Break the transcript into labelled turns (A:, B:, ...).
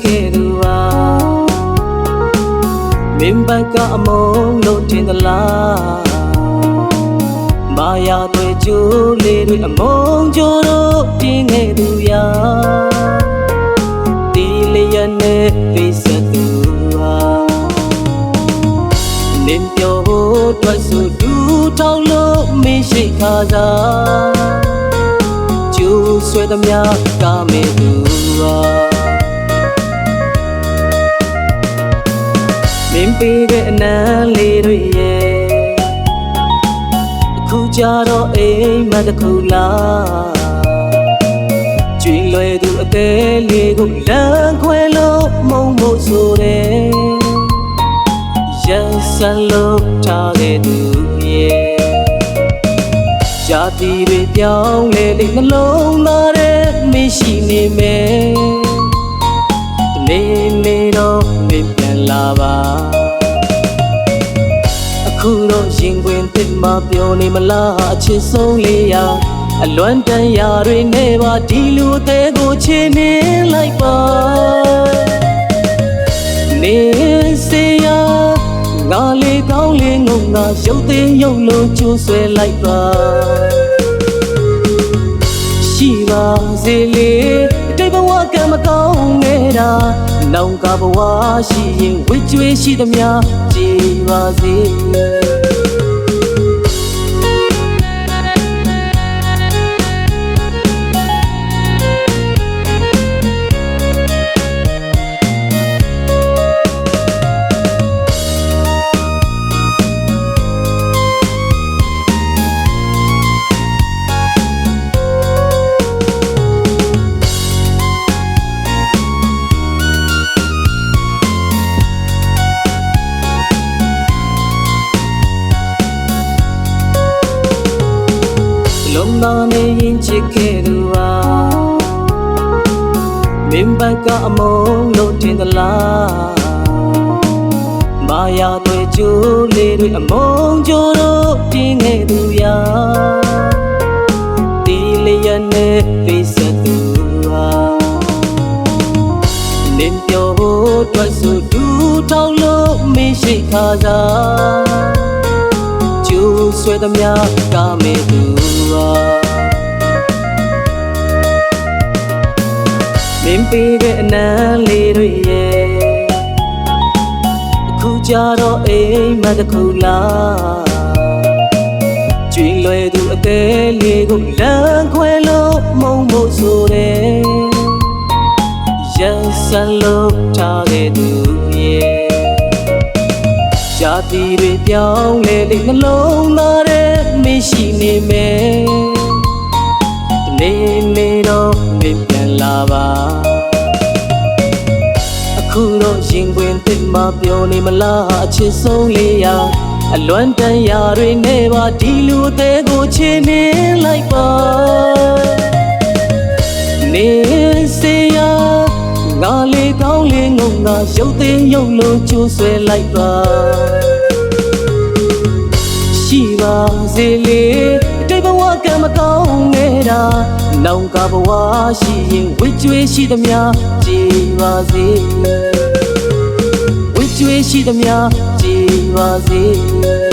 A: ခဲ့သူဟာမင်းဘက်ကအမုန်းလို့ထင်သလားမာယာတွေကျိုးလေးတွေအမုန်းကြိုးတို့ပြင်းခဲ့သူရာဒီလျက်နဲ့သိစသူဟာနင်းပြောဖို့အတွက်ဆိုတူထောက်လို့မရှိခါစားကျိုးဆွဲသမျှကမဲ့သူဟာမင်းပေးတဲ့အနမ်းလေးတွေရဲ့အခုကြတော့အိမ်မတစ်ခုလားကြွေလွယ်သူအသေးလေးကိုလမ်းခွဲလို့မုံမို့ဆိုတယ်ရန်စလို့ထားတဲ့သူရဲ့ရာသီတွေပြောင်းလဲလေနှလုံးသားထဲမရှိနေမယ်နေတော့မင်းပြန်လာပါအခုတော့ရင်ခွင်သစ်မှာပြောနေမလားအချစ်ဆုံးလေးရာအလွမ်းတန်ရာတွေနဲ့ပါဒီလူအသေးကိုချင်နေလိုက်ပါနေစေရာငါလေးကောင်းလေးငုံငါရုပ်သေးရုပ်လုံးကျိုးဆွဲလိုက်ပါရှိပါစေလေတိတ်ဘဝကံမကောင်းနေတာနောင်ကဘဝရှိရင်ဝိကျွေးရှိသမျှကြည်ပါစေလုံးသားနေရင်ချစ်ခဲ့သူဟာမင်းဘက်ကအမုန်းလို့ထင်သလားမာယာတွေကျိုးလေးတွေအမုန်းကြိုးတို့ပြင်းခဲ့သူရာဒီလျက်နဲ့သိစသူဟာနင်းပြောဖို့အတွက်ဆိုတူထောက်လို့မရှိခါစားကျိုးဆွဲသမျှကမဲ့သူမင်းပေးတဲ့အနမ်းလေးတွေရဲ့အခုကြတော့အိမ်မတစ်ခုလားကြွေလွယ်သူအသေးလေးကိုလမ်းခွဲလို့မုံမို့ဆိုတယ်ရန်စလို့ထားတဲ့သူရဲ့ရာသီတွေပြောင်းလဲလေနှလုံးသားထဲမရှိနေမယ်နေတော့မင်းပြန်လာပါအခုတော့ရင်ခွင်သစ်မှာပြောနေမလားအချစ်ဆုံးလေးရာအလွမ်းတန်ရာတွေနဲ့ပါဒီလူအသေးကိုချင်နေလိုက်ပါနေစေရာငါလေးကောင်းလေးငုံငါရုပ်သေးရုပ်လုံးကျိုးဆွဲလိုက်ပါရှိပါစေလေတိတ်ဘဝကံမကောင်းနေတာနောင်ကဘဝရှိရင်ဝိကျွေးရှိသမျှကြည်ပါစေဝိကျွေးရှိသမျှကြည်ပါစေ